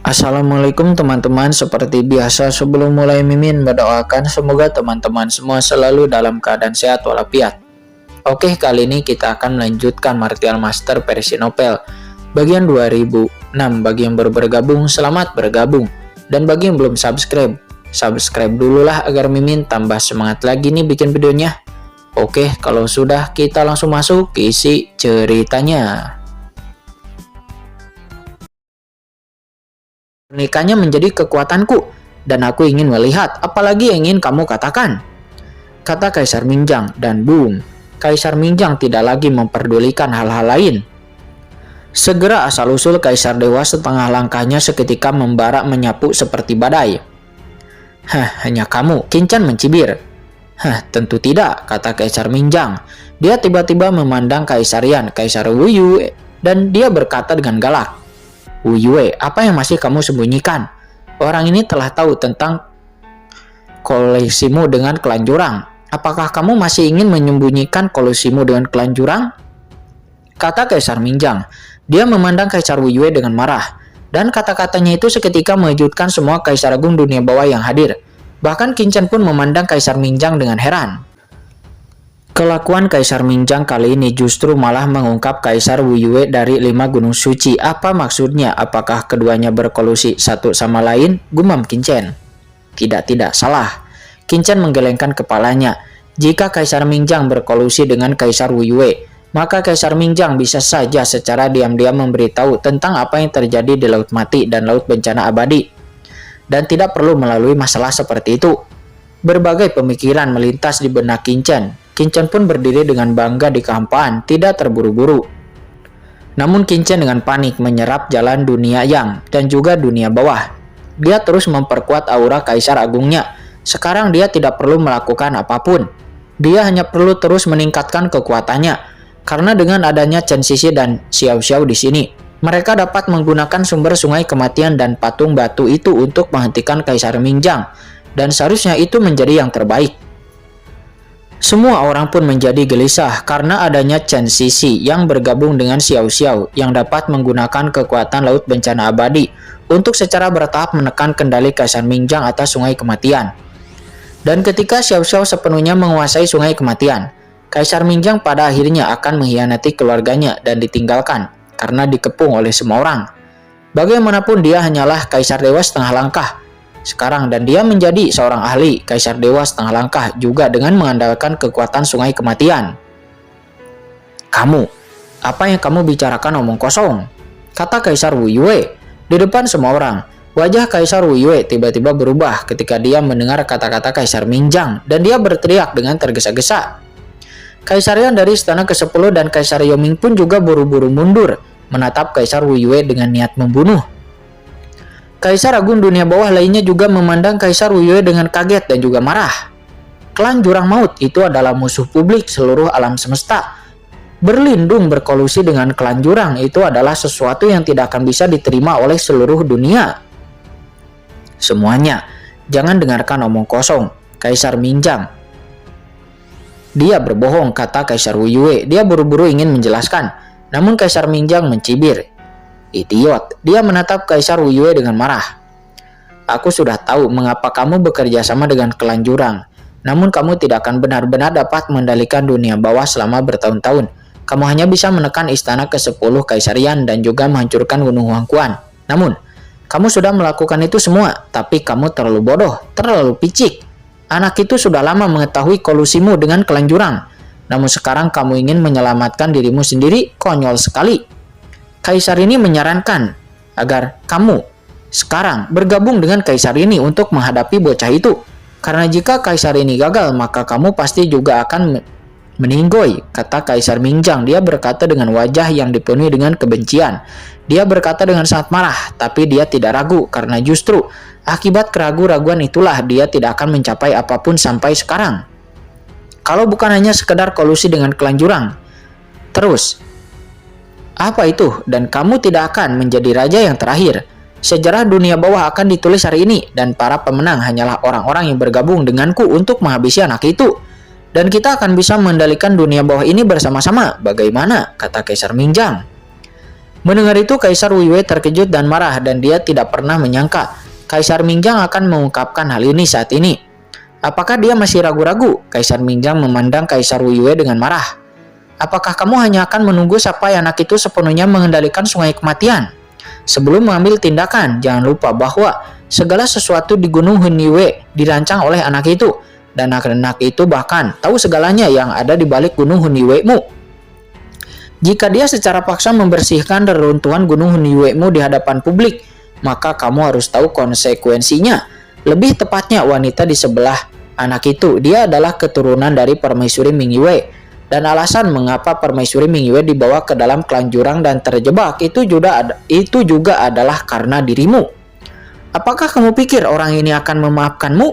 Assalamualaikum teman-teman, seperti biasa sebelum mulai Mimin mendoakan semoga teman-teman semua selalu dalam keadaan sehat walafiat. Oke, kali ini kita akan melanjutkan Martial Master versi novel bagian 2006. Bagi yang baru bergabung, selamat bergabung. Dan bagi yang belum subscribe, subscribe dulu lah agar Mimin tambah semangat lagi nih bikin videonya. Oke, kalau sudah kita langsung masuk ke isi ceritanya. Pernikahannya menjadi kekuatanku, dan aku ingin melihat apalagi yang ingin kamu katakan, kata Kaisar Minjang, dan boom, Kaisar Minjang tidak lagi memperdulikan hal-hal lain. Segera asal-usul Kaisar Dewa setengah langkahnya seketika membara menyapu seperti badai. Hanya kamu, Kinchan mencibir. Tentu tidak, kata Kaisar Minjang. Dia tiba-tiba memandang Kaisar Yan, Kaisar Wu Yue, dan dia berkata dengan galak. Wu Yue, apa yang masih kamu sembunyikan? Orang ini telah tahu tentang koleksimu dengan klan jurang. Apakah kamu masih ingin menyembunyikan koleksimu dengan klan jurang? Kata Kaisar Minjang. Dia memandang Kaisar Wu Yue dengan marah. Dan kata-katanya itu seketika mengejutkan semua Kaisar Agung dunia bawah yang hadir. Bahkan Kinchan pun memandang Kaisar Minjang dengan heran. Kelakuan Kaisar Minjang kali ini justru malah mengungkap Kaisar Wu Yue dari 5 gunung suci. Apa maksudnya? Apakah keduanya berkolusi satu sama lain? Gumam Kinchan. Tidak, salah. Kinchan menggelengkan kepalanya. Jika Kaisar Minjang berkolusi dengan Kaisar Wu Yue, maka Kaisar Minjang bisa saja secara diam-diam memberitahu tentang apa yang terjadi di Laut Mati dan Laut Bencana Abadi. Dan tidak perlu melalui masalah seperti itu. Berbagai pemikiran melintas di benak Kinchan. Kinchan pun berdiri dengan bangga di kehampaan, tidak terburu-buru. Namun Kinchan dengan panik menyerap jalan dunia yang dan juga dunia bawah. Dia terus memperkuat aura Kaisar Agungnya. Sekarang dia tidak perlu melakukan apapun. Dia hanya perlu terus meningkatkan kekuatannya. Karena dengan adanya Chen Sisi dan Xiao Xiao di sini, mereka dapat menggunakan sumber sungai kematian dan patung batu itu untuk menghentikan Kaisar Minjang. Dan seharusnya itu menjadi yang terbaik. Semua orang pun menjadi gelisah karena adanya Chen Sisi yang bergabung dengan Xiao Xiao yang dapat menggunakan kekuatan Laut Bencana Abadi untuk secara bertahap menekan kendali Kaisar Minjang atas Sungai Kematian. Dan ketika Xiao Xiao sepenuhnya menguasai Sungai Kematian, Kaisar Minjang pada akhirnya akan mengkhianati keluarganya dan ditinggalkan karena dikepung oleh semua orang. Bagaimanapun dia hanyalah Kaisar Dewa setengah langkah sekarang, dan dia menjadi seorang ahli Kaisar Dewa setengah langkah juga dengan mengandalkan kekuatan Sungai Kematian. Kamu, apa yang kamu bicarakan omong kosong? Kata Kaisar Wu Yue di depan semua orang. Wajah Kaisar Wu Yue tiba-tiba berubah ketika dia mendengar kata-kata Kaisar Minjang dan dia berteriak dengan tergesa-gesa. Kaisar Yan dari istana ke-10 dan Kaisar Yoming pun juga buru-buru mundur menatap Kaisar Wu Yue dengan niat membunuh. Kaisar Agung dunia bawah lainnya juga memandang Kaisar Wu Yue dengan kaget dan juga marah. Klan Jurang Maut itu adalah musuh publik seluruh alam semesta. Berlindung berkolusi dengan klan Jurang itu adalah sesuatu yang tidak akan bisa diterima oleh seluruh dunia. Semuanya, jangan dengarkan omong kosong, Kaisar Minjang. Dia berbohong, kata Kaisar Wu Yue. Dia buru-buru ingin menjelaskan, namun Kaisar Minjang mencibir. Idiot, dia menatap Kaisar Wu Yue dengan marah. Aku sudah tahu mengapa kamu bekerja sama dengan klan Jurang. Namun kamu tidak akan benar-benar dapat mengendalikan dunia bawah selama bertahun-tahun. Kamu hanya bisa menekan istana ke-10 Kaisar Yan dan juga menghancurkan Gunung Huangquan. Namun, kamu sudah melakukan itu semua, tapi kamu terlalu bodoh, terlalu picik. Anak itu sudah lama mengetahui kolusimu dengan klan Jurang. Namun sekarang kamu ingin menyelamatkan dirimu sendiri, konyol sekali. Kaisar ini menyarankan agar kamu sekarang bergabung dengan Kaisar ini untuk menghadapi bocah itu. Karena jika Kaisar ini gagal, maka kamu pasti juga akan meninggoy, kata Kaisar Minjang. Dia berkata dengan wajah yang dipenuhi dengan kebencian. Dia berkata dengan sangat marah, tapi dia tidak ragu karena justru akibat keraguan-raguan itulah dia tidak akan mencapai apapun sampai sekarang. Kalau bukan hanya sekedar kolusi dengan klan Jurang. Terus, apa itu? Dan kamu tidak akan menjadi raja yang terakhir. Sejarah dunia bawah akan ditulis hari ini, dan para pemenang hanyalah orang-orang yang bergabung denganku untuk menghabisi anak itu. Dan kita akan bisa mengendalikan dunia bawah ini bersama-sama. Bagaimana? Kata Kaisar Minjang. Mendengar itu, Kaisar Weiwei terkejut dan marah, dan dia tidak pernah menyangka Kaisar Mingjang akan mengungkapkan hal ini saat ini. Apakah dia masih ragu-ragu? Kaisar Mingjang memandang Kaisar Weiwei dengan marah. Apakah kamu hanya akan menunggu sampai anak itu sepenuhnya mengendalikan sungai kematian? Sebelum mengambil tindakan, jangan lupa bahwa segala sesuatu di Gunung Hunyue dirancang oleh anak itu, dan anak itu bahkan tahu segalanya yang ada di balik Gunung Hunyue-mu. Jika dia secara paksa membersihkan reruntuhan Gunung Hunyue-mu di hadapan publik, maka kamu harus tahu konsekuensinya. Lebih tepatnya, wanita di sebelah anak itu, dia adalah keturunan dari Permaisuri Mingyue. Dan alasan mengapa Permaisuri Mingyue dibawa ke dalam klan jurang dan terjebak itu juga adalah karena dirimu. Apakah kamu pikir orang ini akan memaafkanmu?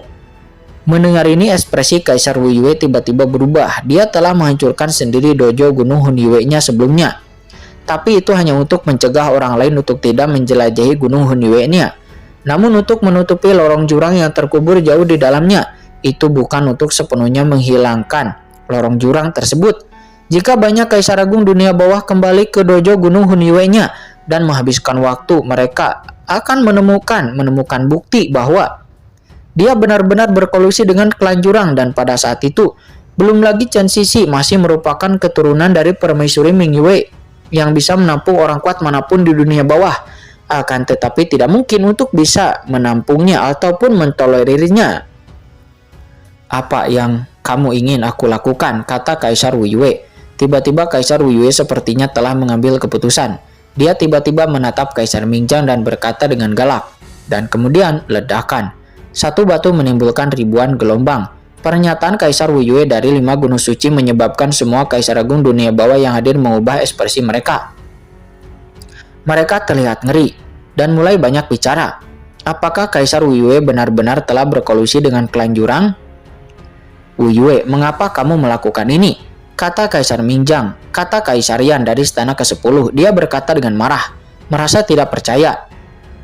Mendengar ini, ekspresi Kaisar Weiwei tiba-tiba berubah. Dia telah menghancurkan sendiri dojo Gunung Hunyue-nya sebelumnya. Tapi itu hanya untuk mencegah orang lain untuk tidak menjelajahi Gunung Hunyue-nya. Namun untuk menutupi lorong jurang yang terkubur jauh di dalamnya, itu bukan untuk sepenuhnya menghilangkan lorong jurang tersebut. Jika banyak Kaisar Agung dunia bawah kembali ke dojo Gunung Hunyue-nya dan menghabiskan waktu, mereka akan menemukan bukti bahwa dia benar-benar berkolusi dengan klan jurang, dan pada saat itu, belum lagi Chen Sisi masih merupakan keturunan dari Permaisuri Mingyue yang bisa menampung orang kuat manapun di dunia bawah. Akan tetapi tidak mungkin untuk bisa menampungnya ataupun mentolerirnya. Apa yang kamu ingin aku lakukan? Kata Kaisar Weiwei. Tiba-tiba Kaisar Weiwei sepertinya telah mengambil keputusan. Dia tiba-tiba menatap Kaisar Mingjang dan berkata dengan galak. Dan kemudian ledakan. Satu batu menimbulkan ribuan gelombang. Pernyataan Kaisar Weiwei dari 5 gunung suci menyebabkan semua Kaisar Agung dunia bawah yang hadir mengubah ekspresi mereka. Mereka terlihat ngeri dan mulai banyak bicara. Apakah Kaisar Weiwei benar-benar telah berkolusi dengan klan jurang? Weiwei, mengapa kamu melakukan ini? Kata Kaisar Mingjang. Kata Kaisarian dari istana ke-10. Dia berkata dengan marah, merasa tidak percaya.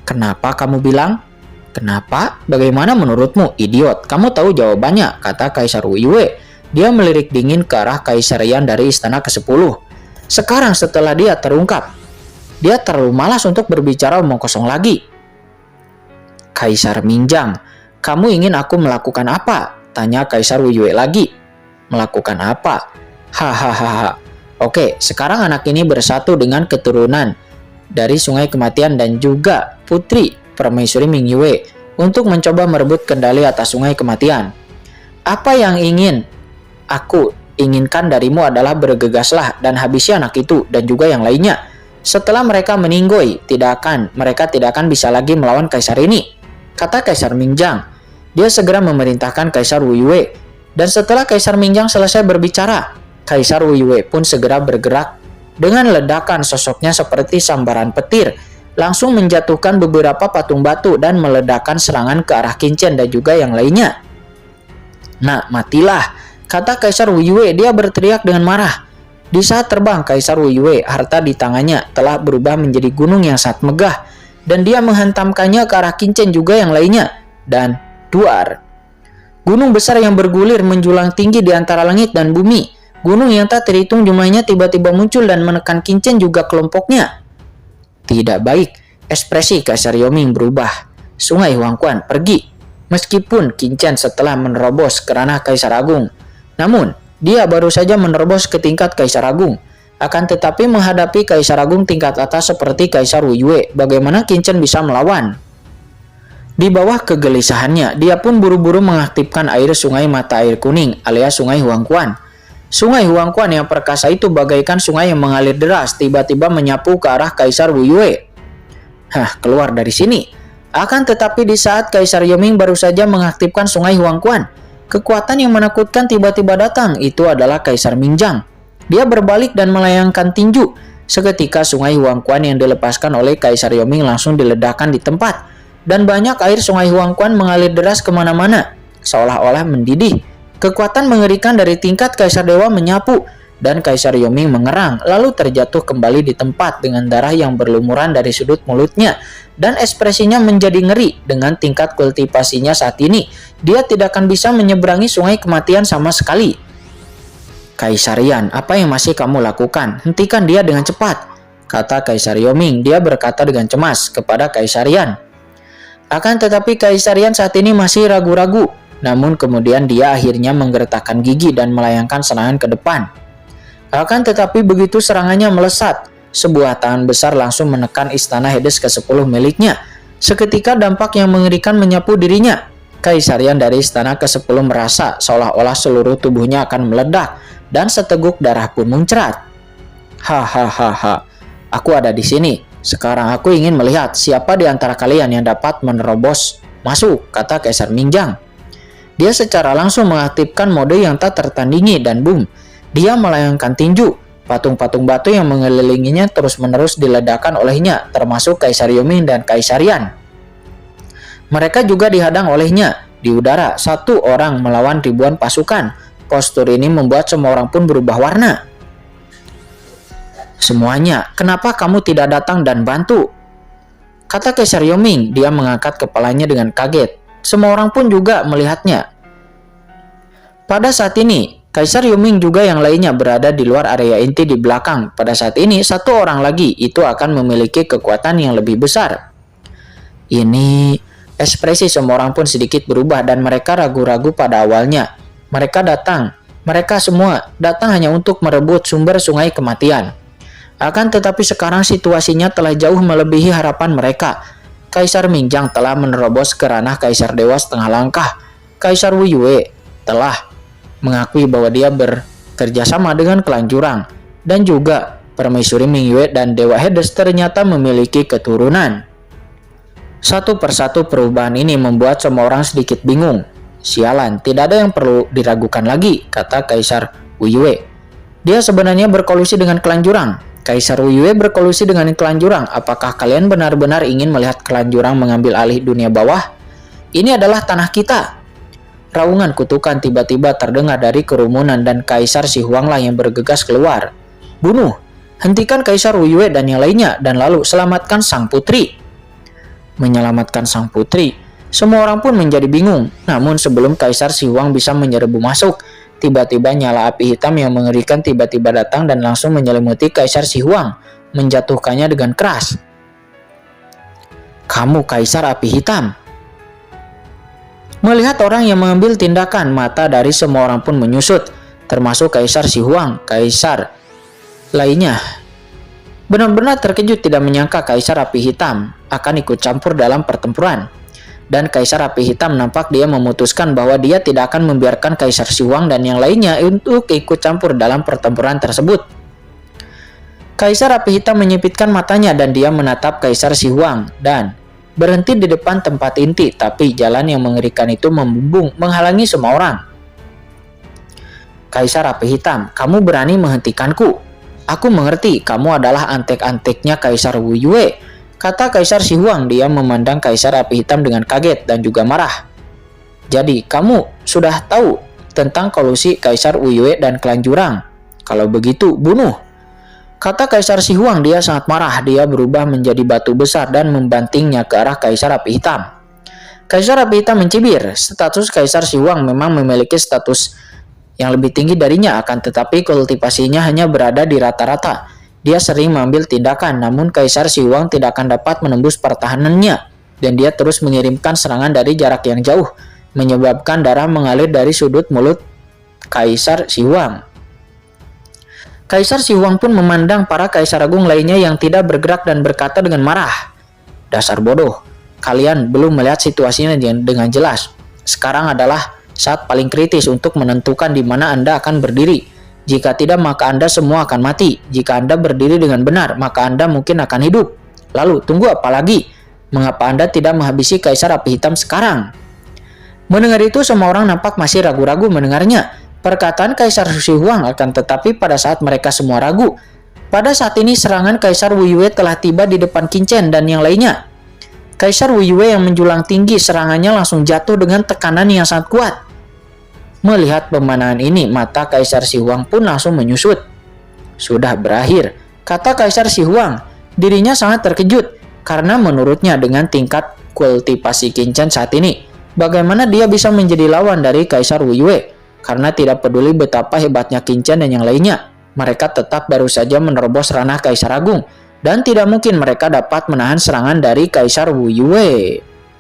Kenapa kamu bilang? Kenapa? Bagaimana menurutmu? Idiot, kamu tahu jawabannya, kata Kaisar Weiwei. Dia melirik dingin ke arah Kaisarian dari istana ke-10. Sekarang setelah dia terungkap, dia terlalu malas untuk berbicara omong kosong lagi. Kaisar Mingjang, kamu ingin aku melakukan apa? Tanya Kaisar Weiwei lagi. Melakukan apa? Hahaha. Oke, sekarang anak ini bersatu dengan keturunan dari Sungai Kematian dan juga putri Permaisuri Mingyue untuk mencoba merebut kendali atas Sungai Kematian. Apa yang ingin aku inginkan darimu adalah bergegaslah dan habisi anak itu dan juga yang lainnya. Setelah mereka meninggoy, mereka tidak akan bisa lagi melawan Kaisar ini, kata Kaisar Mingjang. Dia segera memerintahkan Kaisar Weiwei, dan setelah Kaisar Mingjang selesai berbicara, Kaisar Weiwei pun segera bergerak. Dengan ledakan, sosoknya seperti sambaran petir, langsung menjatuhkan beberapa patung batu dan meledakkan serangan ke arah Qin Chen dan juga yang lainnya. Nah, matilah, kata Kaisar Weiwei. Dia berteriak dengan marah. Di saat terbang, Kaisar Weiwei, harta di tangannya telah berubah menjadi gunung yang sangat megah, dan dia menghantamkannya ke arah Qin Chen juga yang lainnya, dan duar. Gunung besar yang bergulir menjulang tinggi di antara langit dan bumi. Gunung yang tak terhitung jumlahnya tiba-tiba muncul dan menekan Qin Chen juga kelompoknya. Tidak baik, ekspresi Kaisar Yoming berubah. Sungai Huangquan pergi, meskipun Qin Chen setelah menerobos ke ranah Kaisar Agung. Namun, dia baru saja menerobos ke tingkat Kaisar Agung. Akan tetapi menghadapi Kaisar Agung tingkat atas seperti Kaisar Weiwei, bagaimana Qin Chen bisa melawan? Di bawah kegelisahannya, dia pun buru-buru mengaktifkan air sungai mata air kuning alias Sungai Huangquan. Sungai Huangquan yang perkasa itu bagaikan sungai yang mengalir deras tiba-tiba menyapu ke arah Kaisar Weiwei. Keluar dari sini. Akan tetapi di saat Kaisar Yoming baru saja mengaktifkan Sungai Huangquan, kekuatan yang menakutkan tiba-tiba datang. Itu adalah Kaisar Mingjang. Dia berbalik dan melayangkan tinju. Seketika Sungai Huangquan yang dilepaskan oleh Kaisar Yoming langsung diledakkan di tempat, dan banyak air Sungai Huangquan mengalir deras kemana-mana, seolah-olah mendidih. Kekuatan mengerikan dari tingkat Kaisar Dewa menyapu, dan Kaisar Yoming mengerang, lalu terjatuh kembali di tempat dengan darah yang berlumuran dari sudut mulutnya, dan ekspresinya menjadi ngeri. Dengan tingkat kultivasinya saat ini, dia tidak akan bisa menyeberangi Sungai Kematian sama sekali. Kaisarian, apa yang masih kamu lakukan? Hentikan dia dengan cepat, kata Kaisar Yoming. Dia berkata dengan cemas kepada Kaisar Yan. Akan tetapi Kaisar Yan saat ini masih ragu-ragu. Namun kemudian dia akhirnya menggertakkan gigi dan melayangkan serangan ke depan. Akan tetapi begitu serangannya melesat, sebuah tangan besar langsung menekan istana Hades ke-10 miliknya. Seketika dampak yang mengerikan menyapu dirinya. Kaisar Yan dari istana ke-10 merasa seolah-olah seluruh tubuhnya akan meledak dan seteguk darah pun muncrat. Hahaha, aku ada di sini. Sekarang aku ingin melihat siapa di antara kalian yang dapat menerobos masuk, kata Kaisar Mingjang. Dia secara langsung mengaktifkan mode yang tak tertandingi dan boom, dia melayangkan tinju. Patung-patung batu yang mengelilinginya terus-menerus diledakkan olehnya, termasuk Kaisar Yoming dan Kaisar Yan. Mereka juga dihadang olehnya. Di udara, satu orang melawan ribuan pasukan. Postur ini membuat semua orang pun berubah warna. Semuanya, kenapa kamu tidak datang dan bantu? Kata Kaisar Yoming. Dia mengangkat kepalanya dengan kaget. Semua orang pun juga melihatnya. Pada saat ini, Kaisar Yoming juga yang lainnya berada di luar area inti di belakang. Pada saat ini, satu orang lagi itu akan memiliki kekuatan yang lebih besar. Ini, ekspresi semua orang pun sedikit berubah dan mereka ragu-ragu pada awalnya. Mereka semua datang hanya untuk merebut sumber sungai kematian. Akan tetapi sekarang situasinya telah jauh melebihi harapan mereka. Kaisar Mingjang telah menerobos ke ranah Kaisar Dewa setengah langkah. Kaisar Wu Yue telah mengakui bahwa dia bekerja sama dengan klan Jurang. Dan juga Permaisuri Ming Yue dan Dewa Hades ternyata memiliki keturunan. Satu persatu perubahan ini membuat semua orang sedikit bingung. Sialan, tidak ada yang perlu diragukan lagi, kata Kaisar Wu Yue. Dia sebenarnya berkolusi dengan klan Jurang. Kaisar Wu Yue berkolusi dengan klan Jurang. Apakah kalian benar-benar ingin melihat klan Jurang mengambil alih dunia bawah? Ini adalah tanah kita. Raungan kutukan tiba-tiba terdengar dari kerumunan dan Kaisar Si Huanglah yang bergegas keluar. Bunuh, hentikan Kaisar Wu Yue dan yang lainnya, dan lalu selamatkan sang putri. Menyelamatkan sang putri, semua orang pun menjadi bingung. Namun sebelum Kaisar Si Huang bisa menyerbu masuk, tiba-tiba nyala api hitam yang mengerikan tiba-tiba datang dan langsung menyelimuti Kaisar Si Huang, menjatuhkannya dengan keras. Kamu Kaisar Api Hitam. Melihat orang yang mengambil tindakan, mata dari semua orang pun menyusut, termasuk Kaisar Si Huang. Kaisar lainnya benar-benar terkejut, tidak menyangka Kaisar Api Hitam akan ikut campur dalam pertempuran. Dan Kaisar Api Hitam nampak dia memutuskan bahwa dia tidak akan membiarkan Kaisar Si Huang dan yang lainnya untuk ikut campur dalam pertempuran tersebut. Kaisar Api Hitam menyipitkan matanya dan dia menatap Kaisar Si Huang dan berhenti di depan tempat inti, tapi jalan yang mengerikan itu membumbung menghalangi semua orang. Kaisar Api Hitam, kamu berani menghentikanku? Aku mengerti, kamu adalah antek-anteknya Kaisar Wu Yue, kata Kaisar Si Huang. Dia memandang Kaisar Api Hitam dengan kaget dan juga marah. Jadi, kamu sudah tahu tentang kolusi Kaisar Wu Yue dan klan Jurang. Kalau begitu, bunuh, kata Kaisar Si Huang. Dia sangat marah. Dia berubah menjadi batu besar dan membantingnya ke arah Kaisar Api Hitam. Kaisar Api Hitam mencibir. Status Kaisar Si Huang memang memiliki status yang lebih tinggi darinya, akan tetapi kultivasinya hanya berada di rata-rata. Dia sering mengambil tindakan, namun Kaisar Si Huang tidak akan dapat menembus pertahanannya, dan dia terus mengirimkan serangan dari jarak yang jauh, menyebabkan darah mengalir dari sudut mulut Kaisar Si Huang. Kaisar Si Huang pun memandang para Kaisar Agung lainnya yang tidak bergerak dan berkata dengan marah, dasar bodoh, kalian belum melihat situasinya dengan jelas. Sekarang adalah saat paling kritis untuk menentukan di mana Anda akan berdiri. Jika tidak, maka Anda semua akan mati. Jika Anda berdiri dengan benar, maka Anda mungkin akan hidup. Lalu, tunggu apa lagi? Mengapa Anda tidak menghabisi Kaisar Api Hitam sekarang? Mendengar itu, semua orang nampak masih ragu-ragu mendengarnya. Perkataan Kaisar Si Huang, akan tetapi pada saat mereka semua ragu, pada saat ini serangan Kaisar Wu Yue telah tiba di depan Qin dan yang lainnya. Kaisar Wu Yue yang menjulang tinggi, serangannya langsung jatuh dengan tekanan yang sangat kuat. Melihat pemandangan ini, mata Kaisar Si Huang pun langsung menyusut. Sudah berakhir, kata Kaisar Si Huang. Dirinya sangat terkejut, karena menurutnya dengan tingkat kultivasi Qin saat ini, bagaimana dia bisa menjadi lawan dari Kaisar Wu Yue? Karena tidak peduli betapa hebatnya Qin dan yang lainnya, mereka tetap baru saja menerobos ranah Kaisar Agung. dan tidak mungkin mereka dapat menahan serangan dari Kaisar Wu Yue.